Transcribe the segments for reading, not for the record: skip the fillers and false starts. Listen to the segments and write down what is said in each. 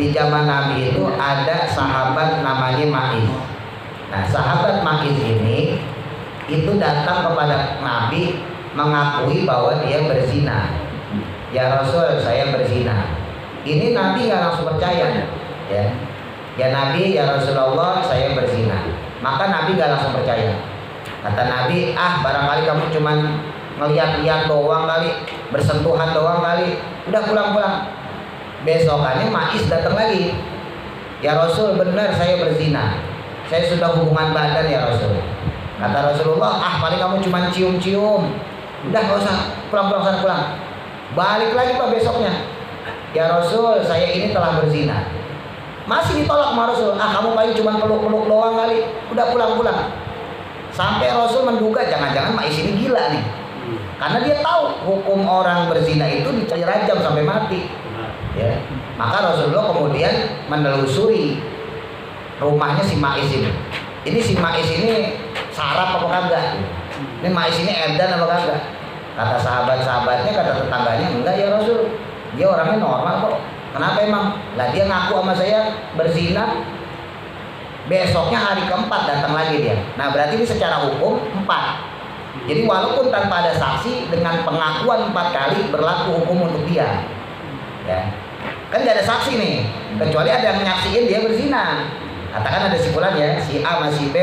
di zaman Nabi itu ada sahabat namanya Ma'is. Nah, sahabat Ma'is ini itu datang kepada Nabi mengakui bahwa dia berzina. Ya Rasul, saya berzina. Ini Nabi nggak langsung percaya, ya. Ya Nabi, ya Rasulullah, saya berzina. Maka Nabi nggak langsung percaya. Kata Nabi, barangkali kamu cuman ngeliat-liat doang kali, bersentuhan doang kali. Udah pulang-pulang. Besokannya Ma'is datang lagi. Ya Rasul, benar saya berzina. Saya sudah hubungan badan ya Rasul. Kata Rasulullah, paling kamu cuma cium-cium. Udah gak usah, pulang-pulang sana pulang. Balik lagi Pak besoknya. Ya Rasul, saya ini telah berzina. Masih ditolak sama Rasul. Kamu paling cuma peluk-peluk doang kali. Udah pulang-pulang. Sampai Rasul menduga jangan-jangan Ma'is ini gila nih. Karena dia tahu hukum orang berzina itu dirajam sampai mati. Ya. Maka Rasulullah kemudian menelusuri rumahnya si Ma'is ini. Ini si Ma'is ini sarap apa kagak? Ini Ma'is ini edan apa kagak? Kata sahabat-sahabatnya, kata tetangganya, enggak ya Rasul. Dia orangnya normal kok. Kenapa emang? Lah dia ngaku sama saya berzina. Besoknya hari keempat datang lagi dia. Nah berarti ini secara hukum 4. Jadi walaupun tanpa ada saksi, dengan pengakuan 4 kali berlaku hukum untuk dia. Ya. Kan gak ada saksi nih, kecuali ada yang menyaksikan dia berzina. Katakan ada si fulan ya, si A sama si B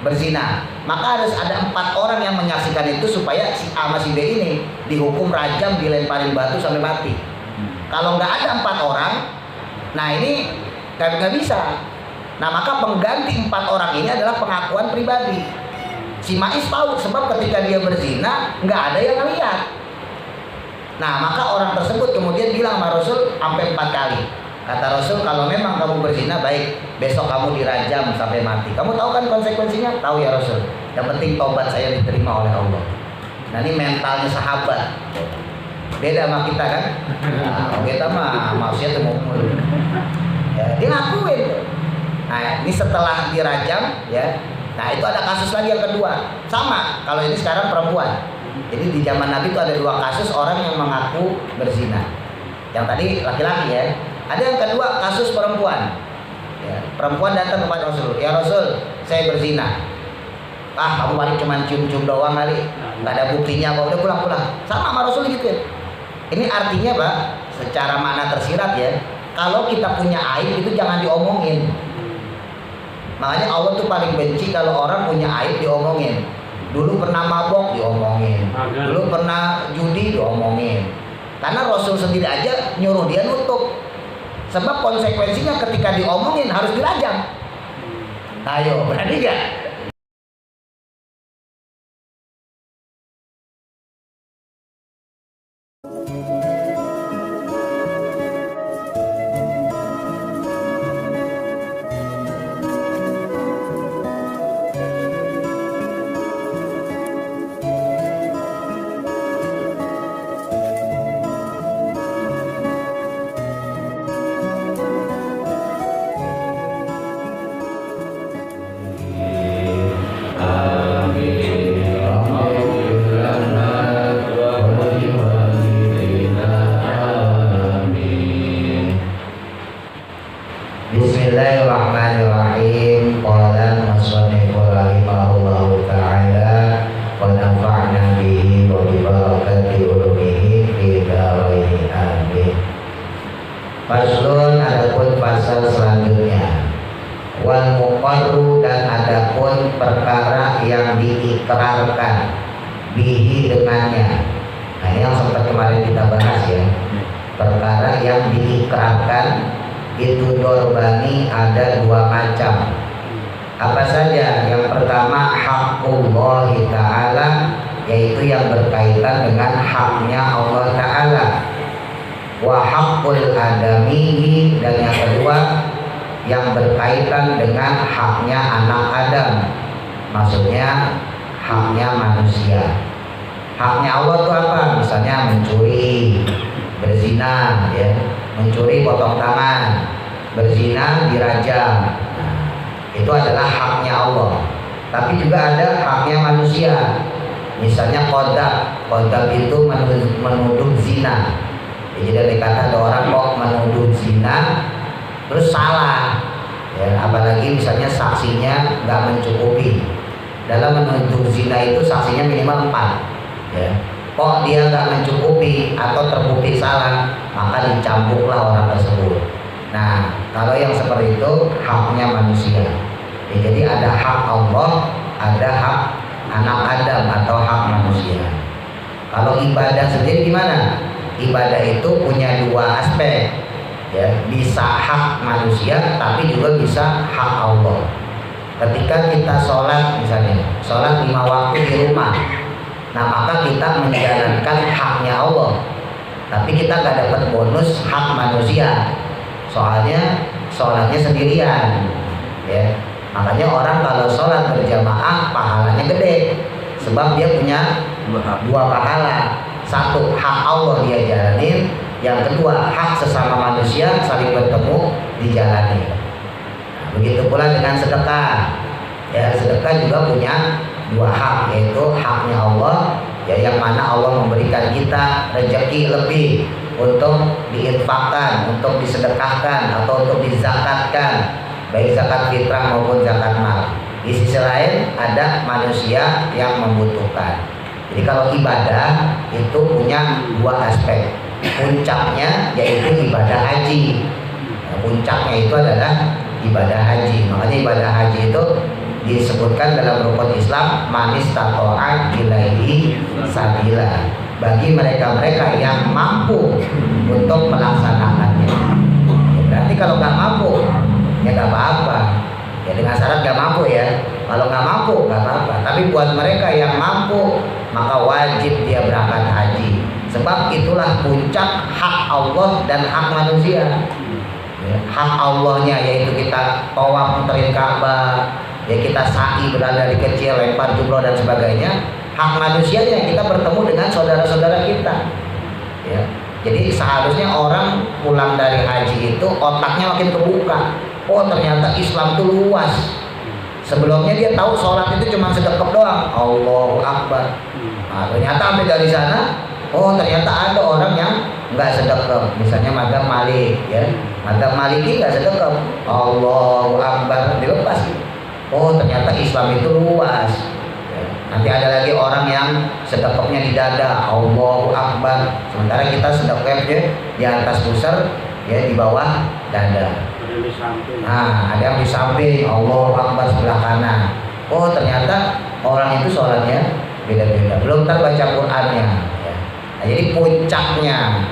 berzina. Maka harus ada 4 orang yang menyaksikan itu supaya si A sama si B ini dihukum rajam, dilemparin batu sampai mati. Kalau nggak ada 4 orang, nah ini nggak bisa. Nah maka pengganti 4 orang ini adalah pengakuan pribadi. Si Ma'is tahu sebab ketika dia berzina nggak ada yang ngeliat. Nah maka orang tersebut kemudian bilang sama Rasul sampai 4 kali. Kata Rasul, kalau memang kamu berzina baik, besok kamu dirajam sampai mati. Kamu tahu kan konsekuensinya? Tahu ya Rasul. Yang penting taubat saya diterima oleh Allah. Nah ini mentalnya sahabat. Beda sama kita kan? Nah, kita mah maksudnya temu mulu. Ya, dia ngakuin. Nah ini setelah dirajam ya. Nah itu ada kasus lagi yang kedua. Sama, kalau ini sekarang perempuan. Jadi di zaman Nabi itu ada 2 kasus orang yang mengaku berzina. Yang tadi laki-laki ya. Ada yang kedua kasus perempuan. Ya, perempuan datang kepada Rasul. Ya Rasul, saya berzina. Kamu paling cuma cium-cium doang kali. Nggak ada buktinya kok. Udah pulang-pulang. Sama sama Rasul gitu. Ini artinya Pak, secara makna tersirat ya. Kalau kita punya aib itu jangan diomongin. Makanya Allah tuh paling benci kalau orang punya aib diomongin. Dulu pernah mabok diomongin, dulu pernah judi diomongin. Karena Rasul sendiri aja nyuruh dia nutup. Sebab konsekuensinya ketika diomongin harus dirajam. Ayo, berani gak? Bismillahirrahmanirrahim. Qala musannifun rahimahullahu ta'ala wa nafa'na bihi wa bi barakati ulumihi fi dharain amin. Faslun, adapun pasal selanjutnya. Wal muqarru, dan adapun perkara yang diikrarkan bihi dengannya. Nah ini yang sempat kemarin kita bahas ya. Perkara yang diikrarkan itu dorbani ada 2 macam. Apa saja? Yang pertama haqqullahi ta'ala, yaitu yang berkaitan dengan haknya Allah Ta'ala. Wa haqqul adamihi, dan yang kedua yang berkaitan dengan haknya anak Adam. Maksudnya haknya manusia. Haknya Allah itu apa? Misalnya mencuri, berzina ya. Mencuri potong tangan, berzina dirajam. Itu adalah haknya Allah. Tapi juga ada haknya manusia. Misalnya qadzab itu menuduh zina. Jadi ada kata ada orang kok menuduh zina, terus salah, ya, apalagi misalnya saksinya nggak mencukupi. Dalam menuduh zina itu saksinya minimal 4, ya. Kok dia nggak mencukupi atau terbukti salah, maka dicambuklah orang tersebut. Nah, kalau yang seperti itu haknya manusia, ya, jadi ada hak Allah, ada hak anak Adam atau hak manusia. Kalau ibadah sendiri gimana? Ibadah itu punya 2 aspek, ya, bisa hak manusia tapi juga bisa hak Allah. Ketika kita sholat, misalnya sholat 5 waktu di rumah, nah maka kita menjalankan haknya Allah, tapi kita nggak dapat bonus hak manusia, soalnya sholatnya sendirian, ya. Makanya orang kalau sholat berjamaah pahalanya gede, sebab dia punya 2 pahala. Satu, hak Allah dia jalanin, yang kedua hak sesama manusia saling bertemu dijalani. Begitu pula dengan sedekah, ya, sedekah juga punya 2 hak, yaitu haknya Allah, ya, yang mana Allah memberikan kita rezeki lebih untuk diinfakkan, untuk disedekahkan atau untuk dizakatkan, baik zakat fitrah maupun zakat mal. Di sisi lain ada manusia yang membutuhkan. Jadi kalau ibadah itu punya 2 aspek. Puncaknya yaitu ibadah haji. Nah, puncaknya itu adalah ibadah haji. Makanya ibadah haji itu disebutkan dalam rukun Islam manis tato'at ilaihi sabila, bagi mereka-mereka yang mampu untuk melaksanakannya. Ya, berarti kalau nggak mampu ya nggak apa-apa, ya dengan syarat nggak mampu, ya. Kalau nggak mampu nggak apa-apa, tapi buat mereka yang mampu maka wajib dia berangkat haji, sebab itulah puncak hak Allah dan hak manusia. Ya, hak Allahnya yaitu kita tawaf muterin Ka'bah, ya, kita sa'i berada dari kecil, lempar jumroh dan sebagainya. Hak manusianya kita bertemu dengan saudara-saudara kita, ya. Jadi seharusnya orang pulang dari haji itu otaknya makin kebuka. Oh, ternyata Islam itu luas. Sebelumnya dia tahu sholat itu cuma sedekap doang, Allahu Akbar. Nah, ternyata sampai dari sana, oh ternyata ada orang yang nggak sedekap, misalnya mazhab Malik, ya, mazhab Maliki nggak sedekap, Allahu Akbar, dilepas. Oh ternyata Islam itu luas, ya. Nanti ada lagi orang yang sedekapnya di dada, Allahu Akbar, sementara kita sedekapnya di atas pusar, ya, di bawah dada. Nah, ada yang di samping, Allahu Akbar sebelah kanan. Oh ternyata orang itu sholatnya beda-beda, belum terbaca Qur'annya, ya. Nah, jadi puncaknya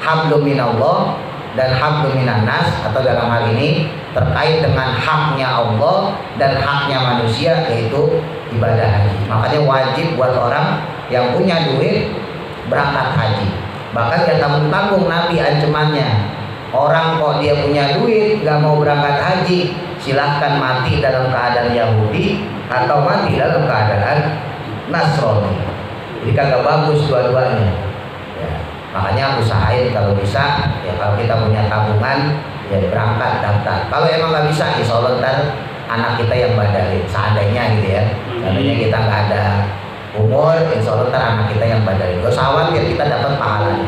hablum minallah dan hablum minannas, atau dalam hal ini terkait dengan haknya Allah dan haknya manusia, yaitu ibadah haji. Makanya wajib buat orang yang punya duit berangkat haji. Bahkan dia tanggung-tanggung Nabi ancamannya, orang kok dia punya duit gak mau berangkat haji, silahkan mati dalam keadaan Yahudi atau mati dalam keadaan Nasrani. Jadi kagak bagus dua-duanya, ya. Makanya usahain kalau bisa, ya, kalau kita punya tabungan, ya berangkat daftar. Kalau emang nggak bisa, insya Allah ntar anak kita yang badalin, seandainya gitu, ya. Seandainya kita nggak ada umur, insya Allah ntar anak kita yang badalin. Gak usah khawatir, kita dapat pahalanya.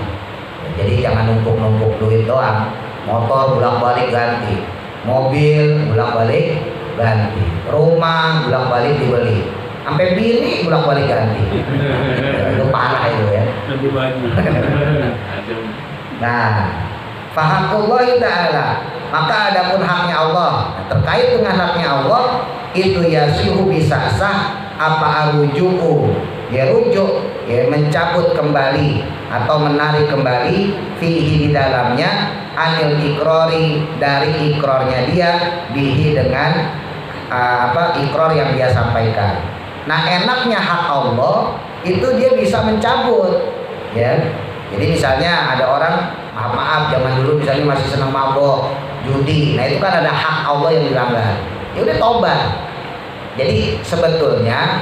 Ya, jadi jangan numpuk-numpuk duit doang. Motor bolak-balik ganti, mobil bolak-balik ganti, rumah bolak-balik dibeli, sampai bini bolak-balik ganti. Itu parah itu, ya. Nah, fahakullah ta'ala, maka adapun haknya Allah, terkait dengan haknya Allah itu yasihu bisa sah apa arujuku, ya rujuk, ya mencabut kembali atau menarik kembali fihi di dalamnya, anil ikrori, dari ikrornya dia, bihi dengan ikrar yang dia sampaikan. Nah, enaknya hak Allah itu dia bisa mencabut, ya. Jadi misalnya ada orang, maaf zaman dulu misalnya masih senang mabok, judi, nah itu kan ada hak Allah yang dilanggar, ya udah tobat. Jadi sebetulnya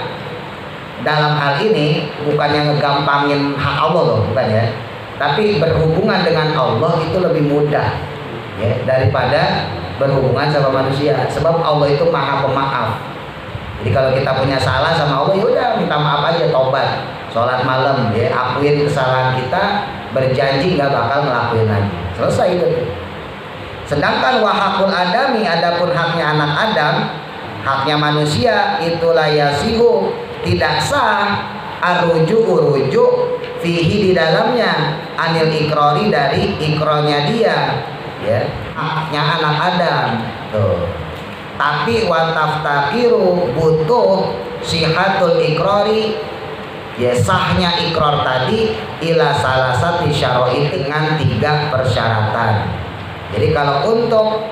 dalam hal ini bukannya ngegampangin hak Allah loh, bukan, ya, tapi berhubungan dengan Allah itu lebih mudah, ya, daripada berhubungan sama manusia, sebab Allah itu maha pemaaf. Jadi kalau kita punya salah sama Allah, ya udah minta maaf aja, tobat, sholat malam, ya, akuin kesalahan kita, berjanji nggak bakal ngelakuin lagi, selesai itu. Sedangkan wahakul adami, adapun haknya anak Adam, haknya manusia, itu layasihu, tidak sah, rujuk fihi, di dalamnya, anil ikrori, dari ikrornya dia, ya, haknya anak Adam tuh. Tapi wataftakiru, butuh sihatul ikrori, ya, sahnya ikrar tadi, ila salasati syara'it, dengan 3 persyaratan. Jadi kalau untuk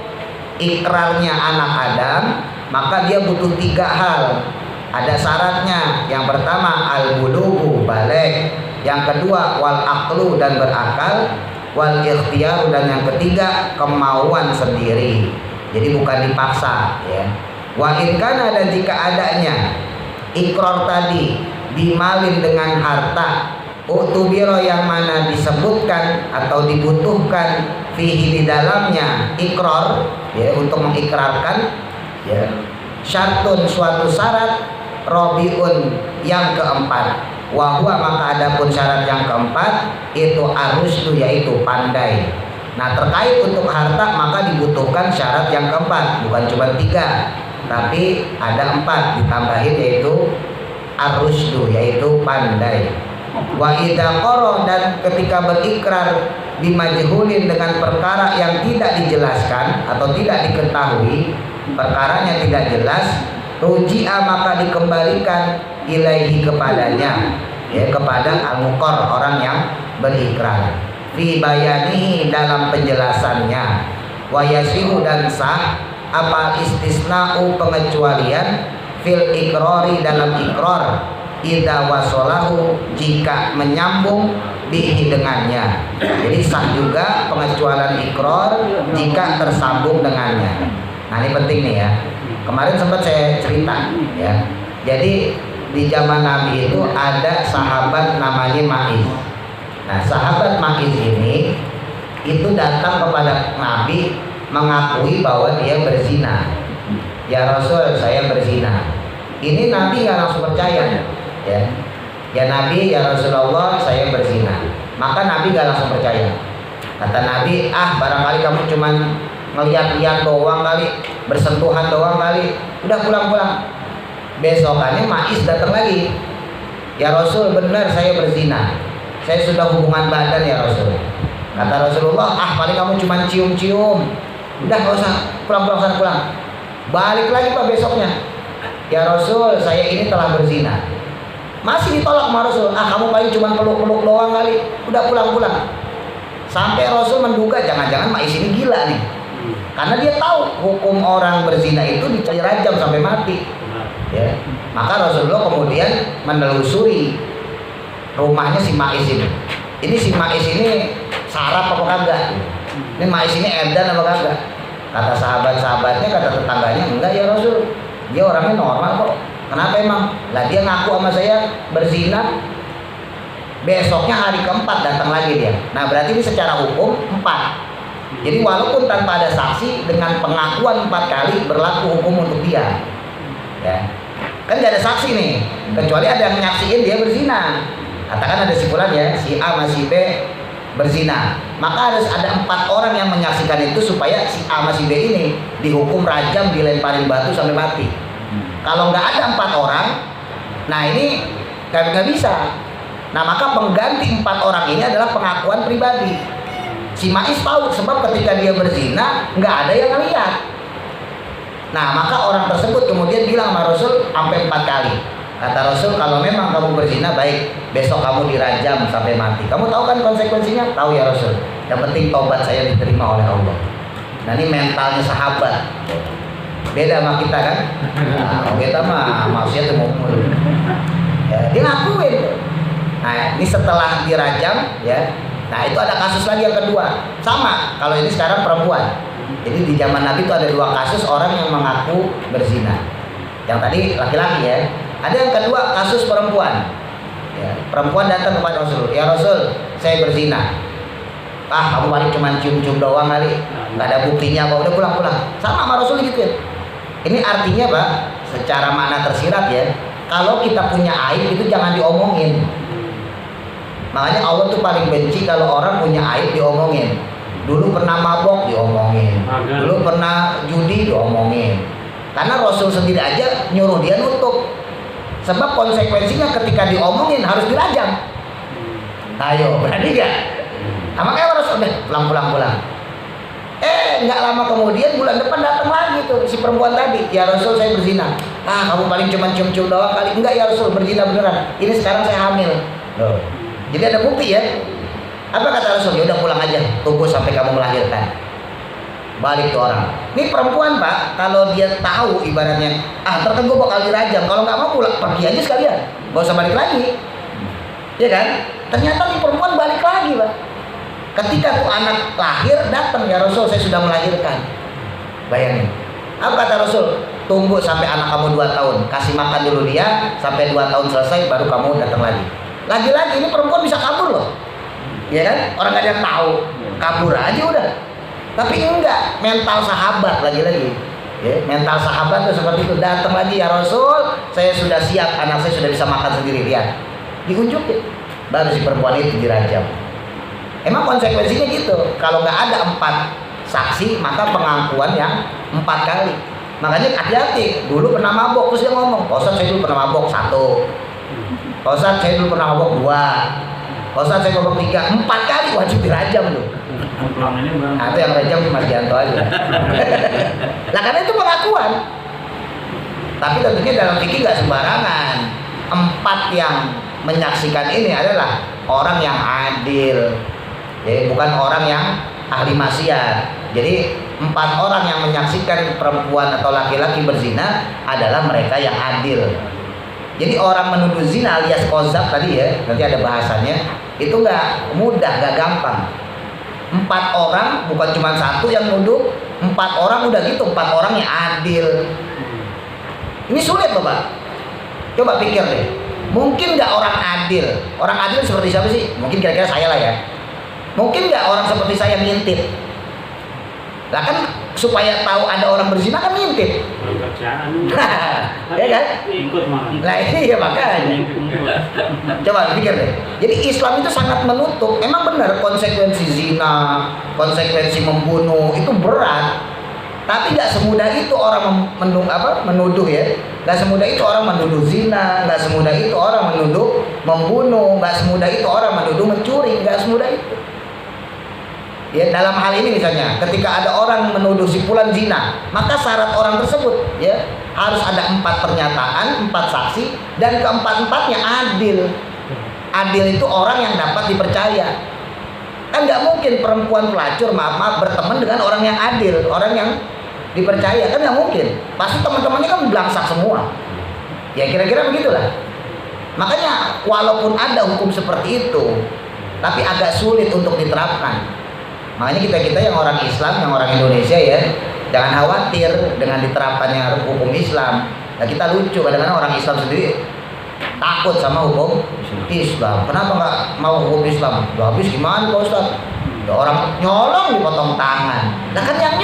ikrarnya anak Adam, maka dia butuh 3 hal. Ada syaratnya. Yang pertama al-bulughu, balik. Yang kedua wal aqlu, dan berakal. Wal ikhtiyaru, dan yang ketiga kemauan sendiri. Jadi bukan dipaksa, ya. Wa in kana, dan jika adanya ikrar tadi dimalin dengan harta, utubiro, yang mana disebutkan atau dibutuhkan fihi, di dalamnya ikrar, ya, untuk mengikrarkan, ya, syartun, suatu syarat, robiun, yang keempat, wahwa, maka adapun syarat yang keempat itu arusdu, yaitu pandai. Nah, terkait untuk harta maka dibutuhkan syarat yang keempat, bukan cuma 3, tapi ada 4 ditambahin, yaitu arusdu, yaitu pandai. Wa idza qara, dan ketika berikrar bimajhulin, dengan perkara yang tidak dijelaskan atau tidak diketahui, perkaranya tidak jelas, ruji'a, maka dikembalikan ilaihi, kepadanya, ya, kepada al-muqar, orang yang berikrar, fi bayanihi, dalam penjelasannya, wa yasihu, dan sah, apa istisna'u, pengecualian, fil ikrori, dalam ikrar, idza wasolahu, jika menyambung, bihi, dengannya. Jadi sah juga pengecualian ikrar jika tersambung dengannya. Nah, ini penting nih, ya. Kemarin sempat saya cerita, ya. Jadi di zaman Nabi itu ada sahabat namanya Ma'iz. Nah, sahabat Ma'iz ini itu datang kepada Nabi mengakui bahwa dia berzina. Ya Rasul, saya berzina. Ini Nabi nggak langsung percaya, ya. Ya Nabi, ya Rasulullah, saya berzina. Maka Nabi nggak langsung percaya. Kata Nabi, barangkali kamu cuman ngeliat-liat doang kali, bersentuhan doang kali. Udah pulang-pulang. Besokannya Ma'iz datang lagi. Ya Rasul, benar saya berzina. Saya sudah hubungan badan, ya Rasul. Kata Rasulullah, paling kamu cuma cium-cium. Udah, gak usah, pulang-pulang sana, pulang. Balik lagi Pak besoknya. Ya Rasul, saya ini telah berzina. Masih ditolak sama Rasul. Kamu paling cuma peluk-peluk doang kali. Udah, pulang-pulang. Sampai Rasul menduga jangan-jangan Ma'iz ini gila nih. Karena dia tahu hukum orang berzina itu dicari rajam sampai mati, ya. Maka Rasulullah kemudian menelusuri rumahnya si Ma'iz ini. Ini si Ma'iz ini sarap apa kagak? Ini Ma'iz ini edan apa kagak? Kata sahabat-sahabatnya, kata tetangganya, enggak ya Rasul, dia orangnya normal kok. Kenapa emang? Lah dia ngaku sama saya berzina. Besoknya hari keempat datang lagi dia. Nah, berarti ini secara hukum 4. Jadi walaupun tanpa ada saksi, dengan pengakuan 4 kali berlaku hukum untuk dia, ya. Kan gak ada saksi nih, kecuali ada yang nyaksiin dia berzina. Katakan ada simpulan, ya, si A sama si B berzina, maka harus ada 4 orang yang menyaksikan itu supaya si A sama si B ini dihukum rajam, dilemparin batu sampai mati. Kalau nggak ada 4 orang, nah ini nggak bisa. Nah, maka pengganti 4 orang ini adalah pengakuan pribadi. Si Ma'iz tahu, sebab ketika dia berzina nggak ada yang ngeliat. Nah, maka orang tersebut kemudian bilang sama Rasul sampai 4 kali. Kata Rasul, kalau memang kamu berzina, baik, besok kamu dirajam sampai mati. Kamu tahu kan konsekuensinya? Tahu ya Rasul. Yang penting tobat saya diterima oleh Allah. Nah, ini mentalnya sahabat. Beda sama kita kan? Nah, kita mah maksudnya tuh umur. Ya, dia ngakuin. Nah, ini setelah dirajam, ya. Nah, itu ada kasus lagi yang kedua. Sama, kalau ini sekarang perempuan. Jadi di zaman Nabi itu ada 2 kasus orang yang mengaku berzina. Yang tadi laki-laki, ya. Ada yang kedua kasus perempuan. Ya, perempuan datang kepada Rasul. Ya Rasul, saya berzina. Kamu paling cuma cium-cium doang kali. Nggak ada buktinya kok. Udah, pulang-pulang. Sama Rasul gitu, ya. Ini artinya, Pak, secara makna tersirat, ya. Kalau kita punya aib itu jangan diomongin. Makanya Allah tuh paling benci kalau orang punya aib diomongin. Dulu pernah mabok diomongin, dulu pernah judi diomongin. Karena Rasul sendiri aja nyuruh dia nutup. Sebab konsekuensinya ketika diomongin harus dirajam. Ayo, berani gak? Sama kayak Rasul, udah pulang. Nggak lama kemudian bulan depan datang lagi tuh si perempuan tadi. Ya Rasul, saya berzina. Kamu paling cuma cium-cium doang kali. Enggak ya Rasul, berzina beneran. Ini sekarang saya hamil. Loh. Jadi ada bukti ya. Apa kata Rasul? Ya udah pulang aja, tunggu sampai kamu melahirkan. Balik tuh orang. Ini perempuan Pak, kalau dia tahu ibaratnya, ntar kan gue bakal dirajam. Kalau nggak mau pulang, pergi aja sekalian. Gak usah balik lagi. Ya kan? Ternyata nih perempuan balik lagi Pak. Ketika tuh anak lahir datang, ya Rasul saya sudah melahirkan. Bayangin. Apa kata Rasul? Tunggu sampai anak kamu 2 tahun, kasih makan dulu dia sampai 2 tahun selesai baru kamu datang lagi. Lagi-lagi ini perempuan bisa kabur loh. Ya kan? Orang gak ada yang tahu. Kabur aja udah. Tapi enggak, mental sahabat lagi-lagi. Ya, mental sahabat tuh seperti itu. Datang lagi ya Rasul, saya sudah siap, anak saya sudah bisa makan sendiri, lihat. Diunjukin. Baru si perempuan itu dirajam. Emang konsekuensinya gitu. Kalau nggak ada 4 saksi, maka pengakuan yang 4 kali. Makanya hati-hati. Dulu pernah mabok, terus dia ngomong, Ustaz saya dulu pernah mabok 1. Ustaz saya dulu pernah mabok 2. Ustaz saya mabok 3. 4 kali wajib dirajam tuh. Nah, itu yang rajam Mas Janto aja. Lah karena itu pengakuan. Tapi tentunya dalam fikih nggak sembarangan. 4 yang menyaksikan ini adalah orang yang adil. Jadi bukan orang yang ahli maksiat. Jadi 4 orang yang menyaksikan perempuan atau laki-laki berzina adalah mereka yang adil. Jadi orang menuduh zina alias kozab tadi ya, nanti ada bahasanya, itu nggak mudah, nggak gampang. 4 orang, bukan cuma 1 yang nuduh, 4 orang udah gitu, 4 orang yang adil. Ini sulit loh Pak. Coba pikir deh, mungkin nggak orang adil? Orang adil seperti siapa sih? Mungkin kira-kira saya lah ya. Mungkin nggak orang seperti saya ngintip? Lah kan supaya tahu ada orang berzina kan ngintip. Ya kan? Lah iya makanya. Coba pikir deh. Jadi Islam itu sangat menutup. Emang benar konsekuensi zina, konsekuensi membunuh itu berat. Tapi nggak semudah itu orang menuduh ya. Nggak semudah itu orang menuduh zina, nggak semudah itu orang menuduh membunuh, nggak semudah itu orang menuduh mencuri, nggak semudah itu. Ya, dalam hal ini misalnya, ketika ada orang menuduh si fulan zina, maka syarat orang tersebut ya harus ada 4 pernyataan, 4 saksi, dan keempat-empatnya adil. Adil itu orang yang dapat dipercaya. Kan nggak mungkin perempuan pelacur maaf berteman dengan orang yang adil, orang yang dipercaya, kan nggak mungkin. Pasti teman-temannya kan belangsak semua. Ya kira-kira begitulah. Makanya walaupun ada hukum seperti itu, tapi agak sulit untuk diterapkan. Makanya kita yang orang Islam, yang orang Indonesia ya, jangan khawatir dengan diterapkannya hukum Islam. Nah kita lucu, kadang-kadang orang Islam sendiri takut sama hukum Islam. Kenapa nggak mau hukum Islam? Ya habis gimana Pak Ustaz? Ya orang nyolong dipotong tangan. Nah kan yang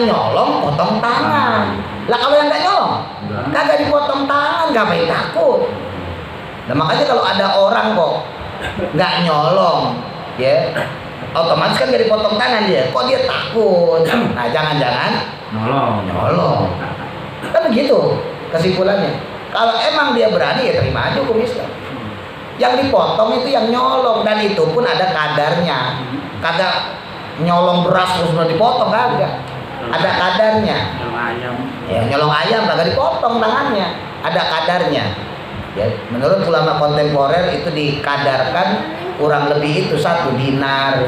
nyolong potong tangan. Lah kalau yang nggak nyolong, kagak dipotong tangan, ngapain takut? Nah makanya kalau ada orang kok nggak nyolong, ya otomatis kan gak dipotong tangan dia. Kok dia takut? Nah jangan-jangan nyolong. Kan begitu kesimpulannya. Kalau emang dia berani ya terima aja hukum Islam. Yang dipotong itu yang nyolong, dan itu pun ada kadarnya. Kagak nyolong beras terus udah dipotong, kagak. Ada kadarnya. Ya nyolong ayam kagak dipotong tangannya. Ada kadarnya. Ya, menurut ulama kontemporer itu dikadarkan kurang lebih itu 1 dinar.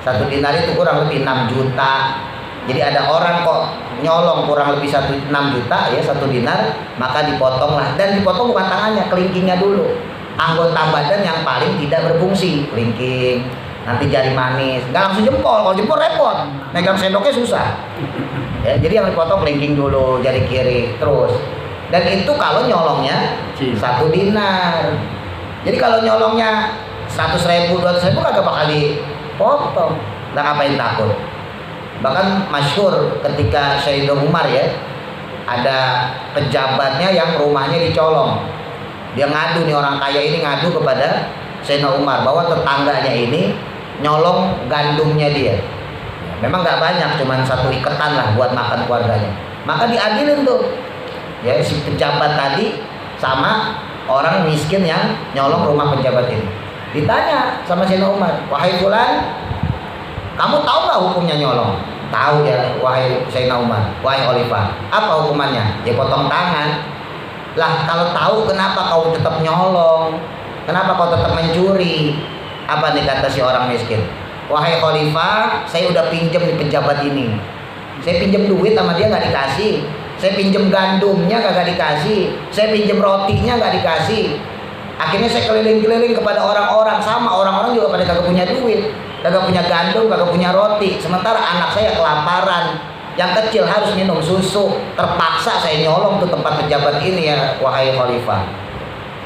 1 dinar itu kurang lebih 6 juta. Jadi ada orang kok nyolong kurang lebih 6 juta ya 1 dinar, maka dipotonglah. Dan dipotong bukan tangannya, kelingkingnya dulu. Anggota badan yang paling tidak berfungsi, kelingking, nanti jari manis. Nggak langsung jempol, kalau jempol repot. Megang sendoknya susah. Ya, jadi yang dipotong kelingking dulu, jari kiri, terus. Dan itu kalau nyolongnya 1 dinar. Jadi kalau nyolongnya 100.000, 200.000 kagak bakal dipotong. Lah ngapain takut? Bahkan masyhur ketika Sayyidina Umar ya, ada pejabatnya yang rumahnya dicolong. Dia ngadu nih, orang kaya ini ngadu kepada Sayyidina Umar bahwa tetangganya ini nyolong gandumnya dia. Memang nggak banyak, cuman 1 iketan lah buat makan keluarganya. Maka diadilin tuh, ya si pejabat tadi sama orang miskin yang nyolong rumah pejabat ini. Ditanya sama Sayyidina Umar, wahai fulan, kamu tahu nggak hukumnya nyolong? Tahu ya, wahai Sayyidina Umar, wahai Khalifah. Apa hukumannya? Ya potong tangan. Lah kalau tahu kenapa kau tetap nyolong? Kenapa kau tetap mencuri? Apa nih kata si orang miskin? Wahai Khalifah, saya udah pinjam di pejabat ini. Saya pinjam duit sama dia nggak dikasih. Saya pinjam gandumnya kagak dikasih. Saya pinjam rotinya nggak dikasih. Akhirnya saya keliling-keliling kepada orang-orang, sama orang-orang juga pada kagak punya duit, kagak punya gandum, kagak punya roti. Sementara anak saya kelaparan, yang kecil harus minum susu. Terpaksa saya nyolong tuh tempat pejabat ini ya, wahai Khalifah.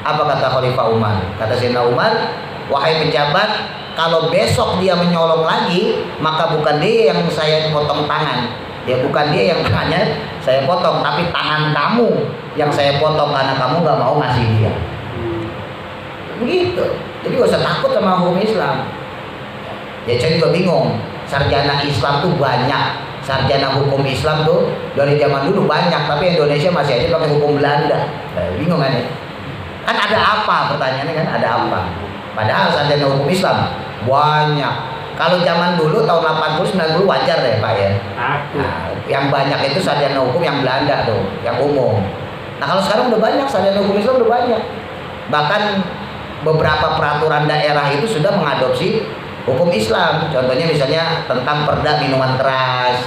Apa kata Khalifah Umar? Kata Sayyidina Umar, wahai pejabat, kalau besok dia menyolong lagi, maka bukan dia yang saya potong tangan. Ya bukan dia yang tangannya saya potong, tapi tangan kamu yang saya potong karena kamu nggak mau ngasih dia. Begitu. Jadi gak usah takut sama hukum Islam. Ya saya juga bingung. Sarjana Islam tuh banyak. Sarjana hukum Islam tuh dari zaman dulu banyak, tapi Indonesia masih aja pakai hukum Belanda. Bingung kan ya? Kan ada apa pertanyaannya kan? Ada apa? Padahal sarjana hukum Islam banyak. Kalau zaman dulu tahun 80 90 wajar deh Pak ya. Nah, yang banyak itu sarjana hukum yang Belanda tuh, yang umum. Nah kalau sekarang udah banyak sarjana hukum Islam udah banyak. Bahkan beberapa peraturan daerah itu sudah mengadopsi hukum Islam. Contohnya misalnya tentang perda minuman keras,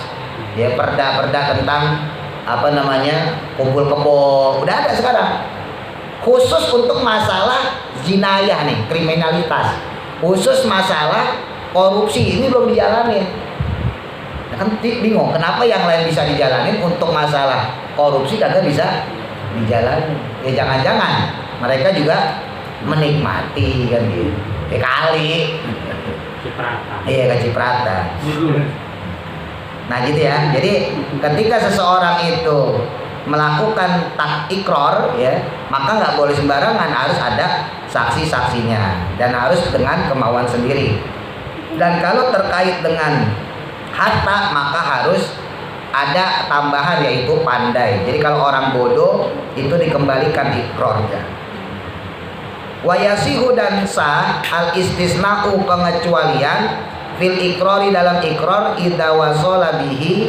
ya perda tentang apa namanya kumpul kebo, udah ada sekarang. Khusus untuk masalah jinayah nih, kriminalitas. Khusus masalah korupsi ini belum dijalanin. Nah, kan bingung kenapa yang lain bisa dijalanin, untuk masalah korupsi kagak bisa dijalanin. Ya jangan-jangan mereka juga menikmati kan gitu. Kali. Cipratan. Iya kan cipratan. Nah gitu ya. Jadi ketika seseorang itu melakukan ikror ya, maka nggak boleh sembarangan, harus ada saksi-saksinya dan harus dengan kemauan sendiri. Dan kalau terkait dengan harta maka harus ada tambahan yaitu pandai. Jadi kalau orang bodoh itu dikembalikan ikrornya. Wayasihu dan sah al istisna'u pengecualian fil ikrori dalam ikror idza wasala bihi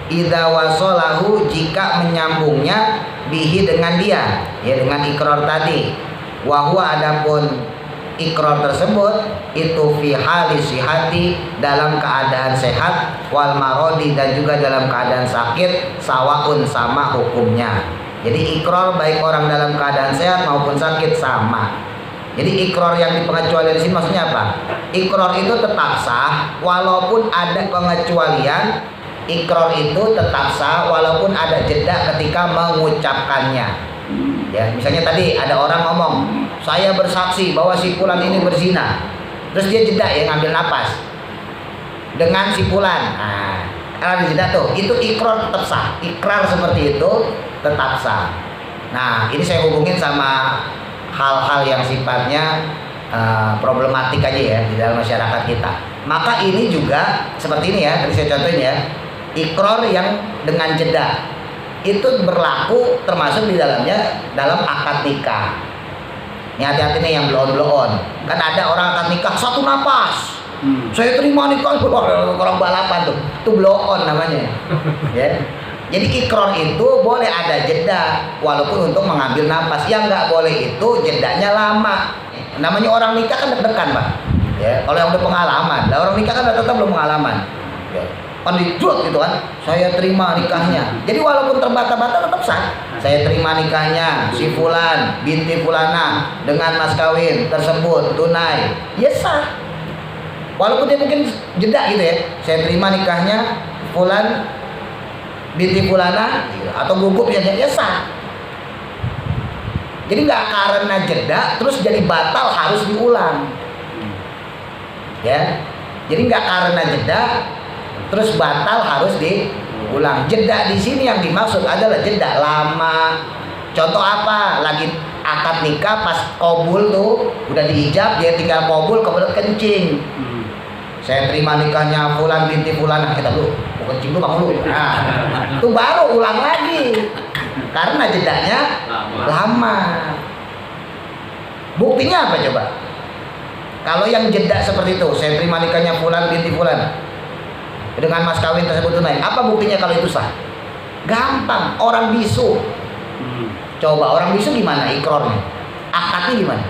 idza wasalahu jika menyambungnya bihi dengan dia, ya dengan ikror tadi. Wa huwa adapun ikror tersebut itu fi hali sihati dalam keadaan sehat, wal marodi dan juga dalam keadaan sakit, sawaun sama hukumnya. Jadi ikror baik orang dalam keadaan sehat maupun sakit sama. Jadi ikror yang dipengecualian di sini maksudnya apa? Ikror itu tetap sah walaupun ada pengecualian. Ikror itu tetap sah walaupun ada jeda ketika mengucapkannya. Ya, misalnya tadi ada orang ngomong, saya bersaksi bahwa si fulan ini berzina. Terus dia jeda ya ngambil napas dengan si fulan. Nah, kalau ada jeda tuh, itu ikror tetap sah. Ikrar seperti itu tetap sah. Nah, ini saya hubungin sama hal-hal yang sifatnya problematik aja ya di dalam masyarakat kita. Maka ini juga seperti ini ya, tadi saya contohin ya. Ikror yang dengan jeda itu berlaku termasuk di dalamnya dalam akad nikah. Ini hati-hati nih yang blow-on. Kan ada orang akad nikah satu napas. Saya terima nikah, orang balapan tuh. Itu blow-on namanya. Ya. Jadi ikror itu boleh ada jeda walaupun untuk mengambil napas. Yang nggak boleh itu jedanya lama. Namanya orang nikah kan deg-degan Pak. Ya, kalau yang udah pengalaman, lah orang nikah kan tetap belum pengalaman. Ya. Kan dijut gitu kan, saya terima nikahnya. Jadi walaupun terbata-bata tetap sah. Saya terima nikahnya si fulan binti fulana dengan mas kawin tersebut tunai. Ya sah. Walaupun dia mungkin jeda gitu ya. Saya terima nikahnya fulan binti fulana atau gugup ya sah. Jadi nggak karena jeda terus jadi batal harus diulang. Ya. Jadi nggak karena jeda terus batal harus diulang. Jeda di sini yang dimaksud adalah jeda lama. Contoh apa? Lagi akad nikah pas qabul tuh udah diijab, dia tinggal qabul kebelet kencing. Saya terima nikahnya fulan binti fulanah, kita dulu mau kencing dulu kamu dulu. Nah, itu baru ulang lagi karena jedanya lama. Buktinya apa coba? Kalau yang jeda seperti itu, saya terima nikahnya fulan binti fulan dengan mas kawin tersebut tunai, apa buktinya kalau itu sah? Gampang, orang bisu. Coba orang bisu gimana ikrornya? Akadnya gimana?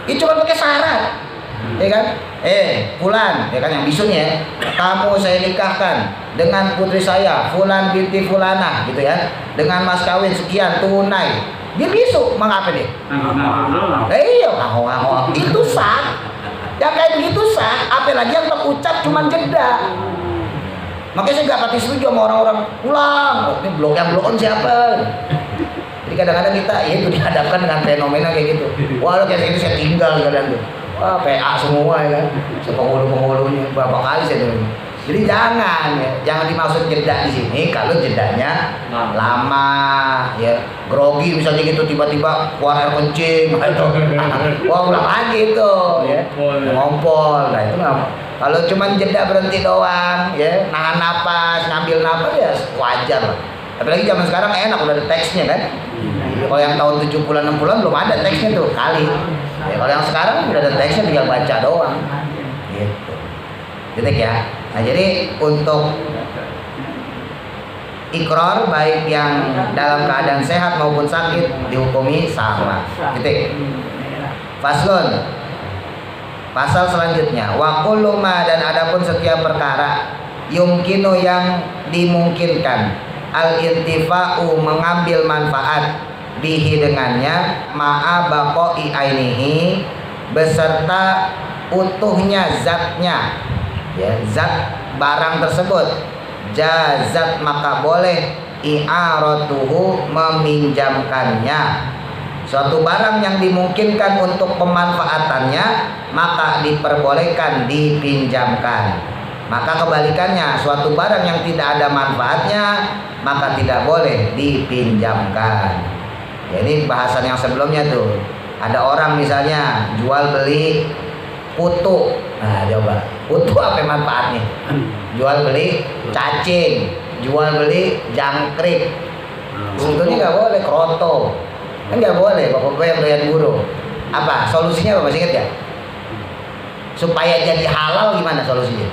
Itu cuma pakai syarat, ya kan? Fulan, ya kan yang bisunya, kamu saya nikahkan dengan putri saya, fulan binti fulana, gitu ya, dengan mas kawin sekian tunai. Dia bisu, mengapa dia? Iya, itu sah. Yang kayak begitu sah, apalagi yang terucap cuma jeda. Makanya saya gak pati setuju sama orang-orang pulang. Ini blok yang blok on siapa? Jadi kadang-kadang kita ya itu dihadapkan dengan fenomena kayak gitu. Wah, lo kayak gitu saya tinggal kadang tuh. Wah, PA semua ya kan. Penghulu-penghulunya berapa kali saya dengar. Jadi jangan dimaksud jeda di sini kalau jedanya lama, ya grogi misalnya gitu tiba-tiba keluar air kencing, wah ulang lagi itu, ya ngompol, nah itu nggak. Kalau cuma jeda berhenti doang, ya nahan napas, ngambil napas ya wajar lah. Apalagi zaman sekarang enak udah ada teksnya kan. Kalau yang tahun 70-an 60-an belum ada teksnya tuh kali. Ya, kalau yang sekarang udah ada teksnya tinggal baca doang. Gitu. Titik ya. Nah jadi untuk ikrar baik yang dalam keadaan sehat maupun sakit dihukumi sama. Titik. Faslun. Pasal selanjutnya, wa kullu ma, dan adapun setiap perkara yumkinu yang dimungkinkan al-intifa'u mengambil manfaat bihi dengannya ma'a baqa'i ainihi beserta utuhnya zatnya, ya, zat barang tersebut, jazat maka boleh i'aratuhu meminjamkannya. Suatu barang yang dimungkinkan untuk pemanfaatannya maka diperbolehkan dipinjamkan. Maka kebalikannya, suatu barang yang tidak ada manfaatnya maka tidak boleh dipinjamkan. Ya, ini bahasan yang sebelumnya tuh. Ada orang misalnya jual beli kutu. Nah, coba. Kutu apa manfaatnya? Jual beli cacing, jual beli jangkrik. Sebetulnya nggak boleh kroto. Kan nggak boleh, bapak-bapak yang doyan burung. Apa solusinya? Bapak masih ingat ya? Supaya jadi halal gimana solusinya?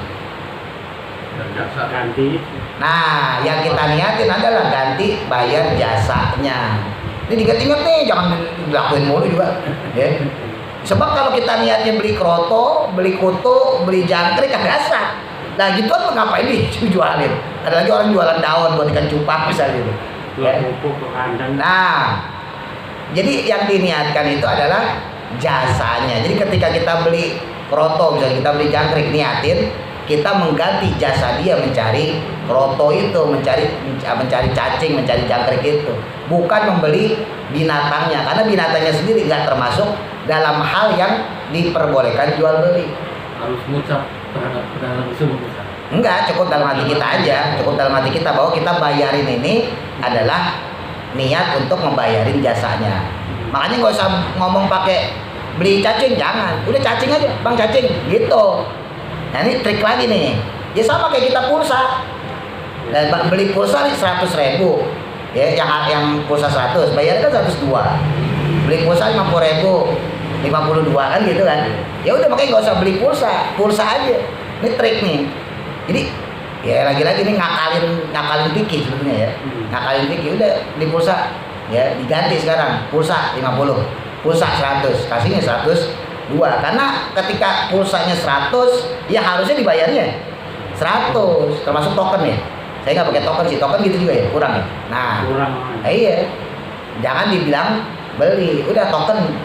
Ganti. Nah, yang kita niatin adalah ganti bayar jasanya. Ini diingat-ingat nih, jangan dilakuin mulu juga. Ya. Sebab kalau kita niatnya beli kroto, beli kutu, beli jangkrik kagak sah. Nah gituan ngapain nih jualin? Ada lagi orang jualan daun buat ikan cupang misalnya gitu. Jual pupuk ke kandang. Nah, jadi yang diniatkan itu adalah jasanya. Jadi ketika kita beli kroto, misalnya kita beli jangkrik, niatin kita mengganti jasa dia mencari kroto itu, mencari cacing, mencari jangkrik itu, bukan membeli binatangnya, karena binatangnya sendiri nggak termasuk dalam hal yang diperbolehkan jual beli. Harus ngucap terhadap pedagang tersebut. Enggak, cukup dalam hati kita aja, cukup dalam hati kita bahwa kita bayarin ini adalah niat untuk membayarin jasanya. Makanya nggak usah ngomong pakai beli cacing, jangan, udah cacing aja, bang cacing, gitu. Nah ini trik lagi nih, ya sama kayak kita pulsa. Dan beli pulsa 100.000, ya yang pulsa 100, bayarnya kan 102. Beli pulsa 50.000, 52 kan gitu kan. Ya udah makanya nggak usah beli pulsa, pulsa aja. Ini trik nih. Jadi ya lagi-lagi ini ngakalin pikir sebetulnya ya. Ngakalin pikir, udah beli pulsa, ya diganti sekarang pulsa 50, pulsa 100, kasihnya 102. Karena ketika pulsanya 100, ya harusnya dibayarnya 100, termasuk token ya. Saya nggak pakai token sih, token gitu juga ya, kurang ya. Nah, kurang. Iya, jangan dibilang beli, udah token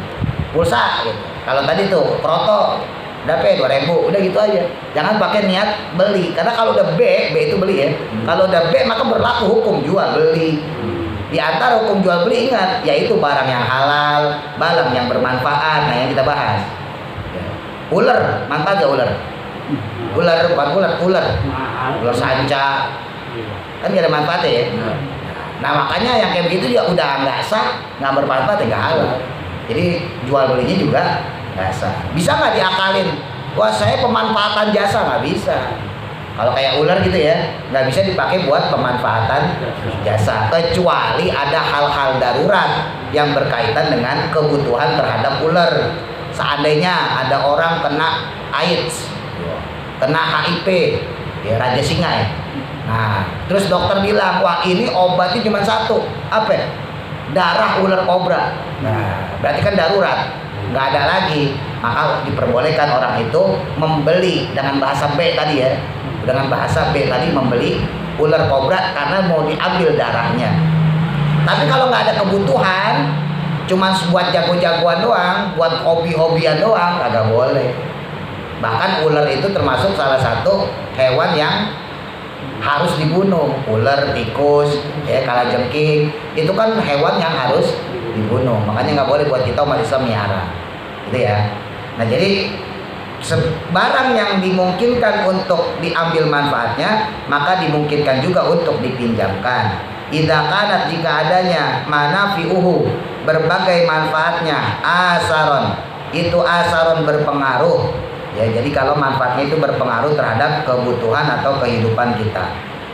pulsa gitu. Kalau tadi tuh proto DP 2.000, udah gitu aja. Jangan pakai niat beli, karena kalau udah B itu beli ya. Kalau udah B maka berlaku hukum jual beli. Di antara hukum jual beli ingat, yaitu barang yang halal, barang yang bermanfaat. Nah yang kita bahas. Ular, manfaat gak ular? Ular bukan ular. Ular sanca. Kan gak ada manfaatnya ya. Nah makanya yang kayak begitu juga udah nggak sah, nggak bermanfaat, ya nggak halal. Jadi jual belinya juga nggak sah. Bisa nggak diakalin? Wah saya pemanfaatan jasa, nggak bisa. Kalau kayak ular gitu ya, nggak bisa dipakai buat pemanfaatan jasa, kecuali ada hal-hal darurat yang berkaitan dengan kebutuhan terhadap ular. Seandainya ada orang kena AIDS, kena HIV, ya raja singa ya. Nah, terus dokter bilang, wah ini obatnya cuma satu, apa? Ya? Darah ular kobra. Nah, berarti kan darurat, nggak ada lagi. Maka diperbolehkan orang itu membeli dengan bahasa B tadi ya. Dengan bahasa B tadi membeli ular kobra karena mau diambil darahnya. Tapi kalau nggak ada kebutuhan, cuman buat jago-jagoan doang, buat hobi-hobian doang, kagak boleh. Bahkan ular itu termasuk salah satu hewan yang harus dibunuh. Ular, tikus, ya kalajengking, itu kan hewan yang harus dibunuh. Makanya nggak boleh buat kita umat Islam miara, gitu ya. Nah jadi barang yang dimungkinkan untuk diambil manfaatnya, maka dimungkinkan juga untuk dipinjamkan. Idza kanat, jika adanya manafi'uhu, berbagai manfaatnya, asaron, itu asaron berpengaruh. Ya, jadi kalau manfaatnya itu berpengaruh terhadap kebutuhan atau kehidupan kita.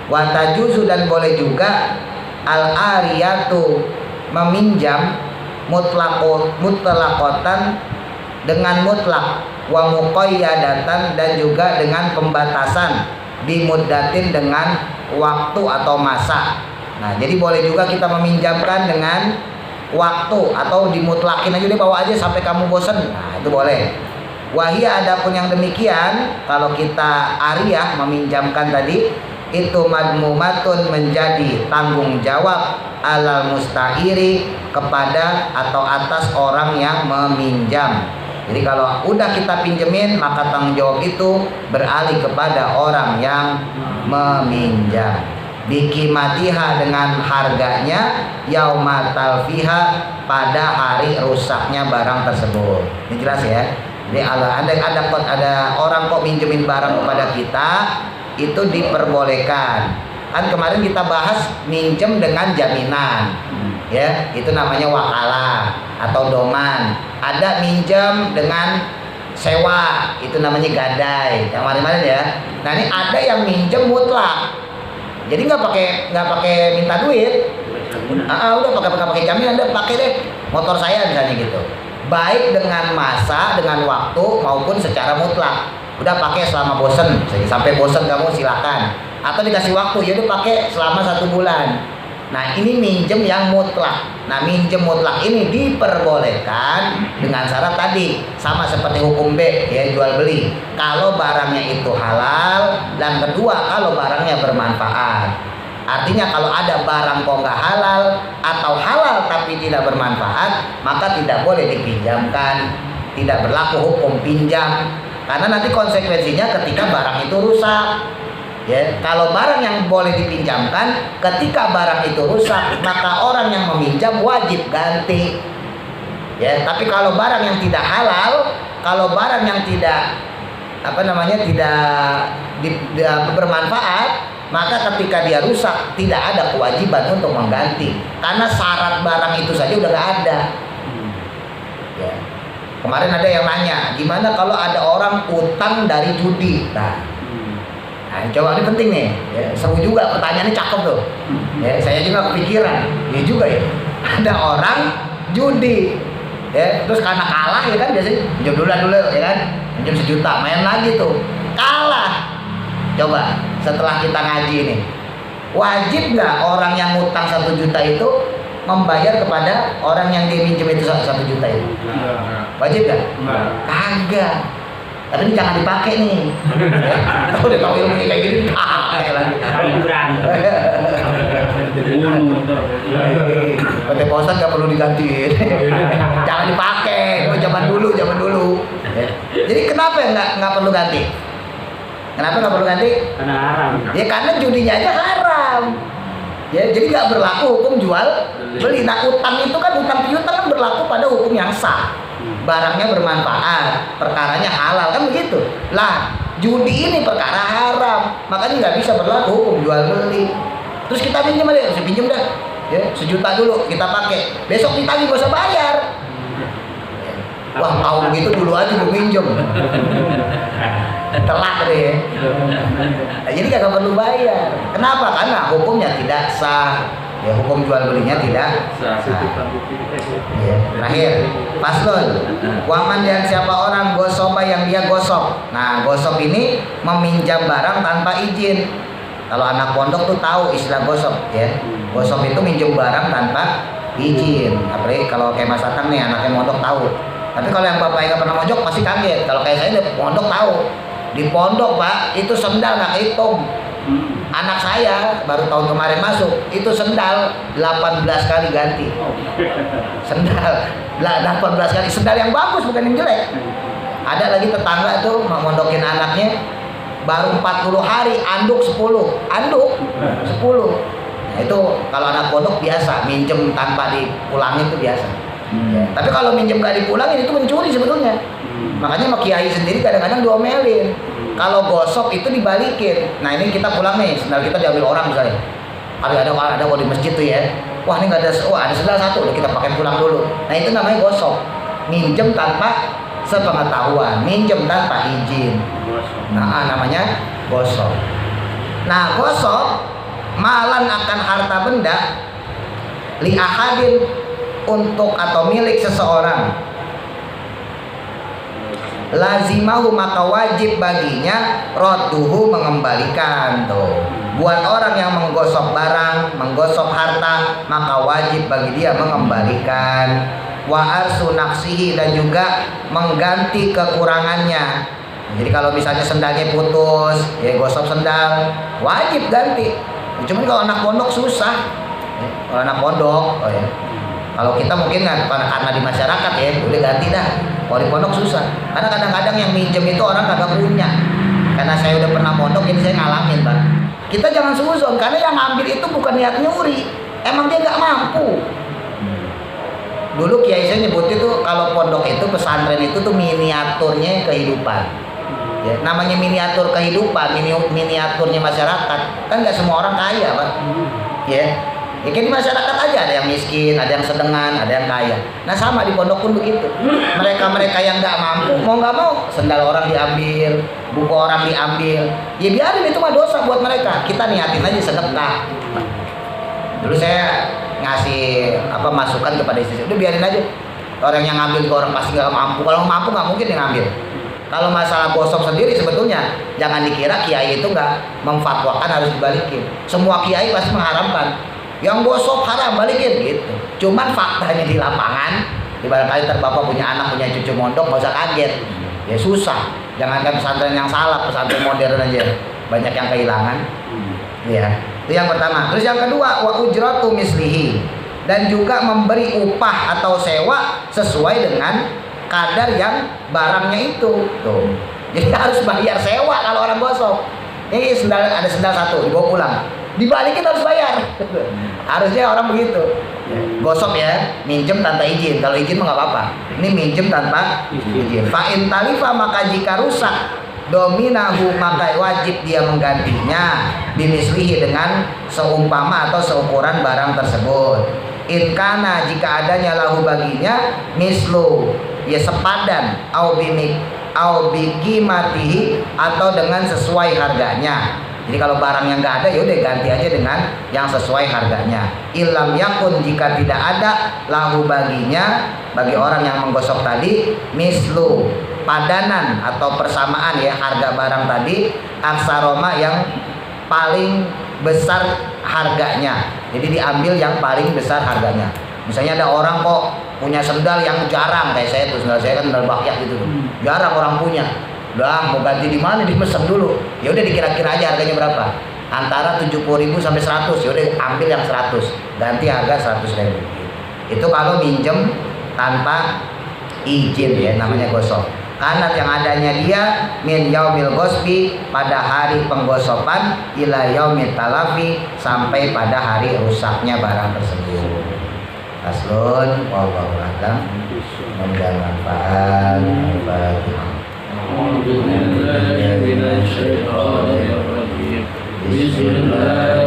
Wa tajuzu, dan boleh juga al-ariyatu, meminjam mutlaqatan dengan mutlak, wa muqayyadatan, dan juga dengan pembatasan, bimuddatin, dengan waktu atau masa. Nah, jadi boleh juga kita meminjamkan dengan waktu atau dimutlakin aja, deh bawa aja sampai kamu bosan. Nah, itu boleh. Wahia, adapun yang demikian, kalau kita ariyah meminjamkan tadi, itu madmumatun, menjadi tanggung jawab alal musta'iri, kepada atau atas orang yang meminjam. Jadi kalau udah kita pinjemin, maka tanggung jawab itu beralih kepada orang yang meminjam. Bikimatiha, dengan harganya, yaumatal fiha, pada hari rusaknya barang tersebut. Ini jelas ya. Jadi ada orang kok minjemin barang kepada kita, itu diperbolehkan. Kan kemarin kita bahas minjem dengan jaminan, ya, itu namanya wakalah atau doman. Ada minjem dengan sewa, itu namanya gadai, yang kemarin ya. Nah ini ada yang minjem mutlak, jadi nggak pakai minta duit. Udah pakai jaminan, udah pakai deh motor saya misalnya gitu, baik dengan masa, dengan waktu, maupun secara mutlak. Udah pakai selama bosen, sampai bosen kamu silakan, atau dikasih waktu, ya udah pakai selama 1 bulan. Nah ini minjem yang mutlak. Nah minjem mutlak ini diperbolehkan dengan syarat tadi, sama seperti hukum B, ya, jual beli. Kalau barangnya itu halal, dan kedua kalau barangnya bermanfaat. Artinya kalau ada barang kok nggak halal atau halal tapi tidak bermanfaat, maka tidak boleh dipinjamkan, tidak berlaku hukum pinjam. Karena nanti konsekuensinya ketika barang itu rusak. Ya, kalau barang yang boleh dipinjamkan, ketika barang itu rusak, maka orang yang meminjam wajib ganti. Ya, tapi kalau barang yang tidak halal, kalau barang yang tidak bermanfaat, maka ketika dia rusak tidak ada kewajiban untuk mengganti, karena syarat barang itu saja udah nggak ada. Ya. Kemarin ada yang nanya, gimana kalau ada orang utang dari judi? Nah, coba ini penting nih, ya, seru juga pertanyaannya, cakep tuh. Ya, saya juga kepikiran, ya juga ya. Ada orang judi, ya, terus karena kalah ya kan, biasanya pinjam dulu ya kan, pinjam 1 juta, main lagi tuh, kalah. Coba setelah kita ngaji ini, wajib nggak orang yang ngutang 1 juta itu membayar kepada orang yang dia minjem itu 1 juta itu? Wajib nggak? Kagak. Tapi ini jangan dipakai nih. Udah tahu ilmunya kayak gini, pakai lagi. Pakai posan nggak perlu digantiin. Jangan dipakai. Itu zaman dulu. Jadi kenapa nggak perlu ganti? Kenapa nggak perlu ganti? Karena haram. Ya karena judinya aja haram. Ya, jadi nggak berlaku hukum jual beli. Nah utang itu kan, utang piutang kan berlaku pada hukum yang sah. Barangnya bermanfaat, perkaranya halal, kan begitu. Lah judi ini perkara haram, makanya nggak bisa berlaku hukum jual beli. Terus kita pinjam aja, saya pinjam dah. ya 1 juta dulu kita pakai, besok ditagih gak usah bayar. Wah, tahu begitu dulu aja gue minjem. Telat deh. Nah, jadi kagak perlu bayar. Kenapa? Karena hukumnya tidak sah. Ya, hukum jual belinya tidak sah. Ya, terakhir, paslon. Waman dan siapa orang gosoba yang dia gosok. Nah, gosok ini meminjam barang tanpa izin. Kalau anak pondok tuh tahu istilah gosok, ya. Gosok itu minjem barang tanpa izin. Apalagi kalau kayak Mas Atang nih, anaknya pondok tahu. Tapi kalau yang bapak nggak pernah mojok pasti kaget. Kalau kayak saya di pondok tahu. Di pondok Pak, itu sendal nggak hitung. Anak saya baru tahun kemarin masuk, itu sendal 18 kali ganti. Sendal 18 kali, sendal yang bagus bukan yang jelek. Ada lagi tetangga tuh mau mondokin anaknya, baru 40 hari anduk 10. Anduk 10. Nah, itu kalau anak pondok biasa, minjem tanpa dipulangin itu biasa. Ya. Tapi kalau minjem gak dipulangin itu mencuri sebetulnya. Makanya sama kiai sendiri kadang-kadang diomelin. Kalau gosok itu dibalikin. Nah ini kita pulang nih, sendal kita diambil orang misalnya. Ada kalau di masjid tuh ya. Wah ini nggak ada, ada sendal satu, kita pakai pulang dulu. Nah itu namanya gosok. Minjem tanpa sepengetahuan, minjem tanpa izin. Nah namanya gosok. Nah gosok malan akan harta benda li ahadin, untuk atau milik seseorang, lazimahu maka wajib baginya roduhu mengembalikan. Tuh, buat orang yang menggosok barang, menggosok harta, maka wajib bagi dia mengembalikan. Wa arsu nafsihi, dan juga mengganti kekurangannya. Jadi kalau misalnya sendalnya putus, ya gosok sendal, wajib ganti. Cuman kalau anak pondok susah. Kalau anak pondok, oh ya. Kalau kita mungkin kan karena di masyarakat ya, udah ganti dah. Kalau di pondok susah. Karena kadang-kadang yang minjem itu orang kagak punya. Karena saya udah pernah pondok, jadi saya ngalamin, Bang. Kita jangan suzon, karena yang ngambil itu bukan niat nyuri. Emang dia nggak mampu. Dulu kiai saya nyebut itu kalau pondok itu, pesantren itu tuh miniaturnya kehidupan. Ya, namanya miniatur kehidupan, miniaturnya masyarakat. Kan nggak semua orang kaya, Pak. Ya. Ya kayak di masyarakat aja, ada yang miskin, ada yang sedengan, ada yang kaya. Nah sama di pondok pun begitu. Mereka yang nggak mampu, mau nggak mau sendal orang diambil, buku orang diambil. Ya biarin, itu mah dosa buat mereka. Kita niatin aja sedekah. Dulu saya ngasih masukan kepada istri, udah biarin aja. Orang yang ngambil ke orang pasti nggak mampu. Kalau mampu nggak mungkin yang ngambil. Kalau masalah gosok sendiri sebetulnya jangan dikira kiai itu nggak memfatwakan harus dibalikin. Semua kiai pasti mengharamkan. Yang gosok haram, balikin gitu. Cuman faktanya di lapangan, di barangkali terbapak punya anak, punya cucu mondok, nggak usah kaget. Ya susah. Jangankan pesantren yang salah, pesantren modern aja banyak yang kehilangan. Ya, itu yang pertama. Terus yang kedua, wa ujratu mislihi, dan juga memberi upah atau sewa sesuai dengan kadar yang barangnya itu. Tuh. Jadi harus bayar sewa kalau orang gosok. Ini sendal, ada sendal satu dibawa pulang, dibalikin harus bayar. Harusnya orang begitu. Gosok ya, minjem tanpa izin. Kalau izin mah nggak apa-apa. Ini minjem tanpa izin. Fa in talifa, maka jika rusak, dominahu, maka wajib dia menggantinya bimislihi, dengan seumpama atau seukuran barang tersebut. In kana, jika adanya lahu baginya, mislu, ya sepadan, au bikimatihi, atau dengan sesuai harganya. Jadi kalau barang yang nggak ada, ya udah ganti aja dengan yang sesuai harganya. Ilam yakun, jika tidak ada lahu baginya, bagi orang yang menggosok tadi, mislu, padanan atau persamaan ya harga barang tadi, aksaroma, yang paling besar harganya. Jadi diambil yang paling besar harganya. Misalnya ada orang kok punya sendal yang jarang, kayak saya tuh, sendal saya kan sendal bakyat gitu tuh. Jarang orang punya. Udah mau ganti di mana, dimesen dulu. Ya udah dikira-kira aja harganya berapa. Antara 70.000 sampai 100. Ya udah ambil yang 100. Ganti harga 100.000. Itu kalau minjem tanpa izin ya, namanya gosok. Karena yang adanya dia min yaumil gosbi, pada hari penggosokan, ila yaumil talafi, sampai pada hari rusaknya barang tersebut. Aslun wallahu a'lam. Semoga manfaat. Bismillah.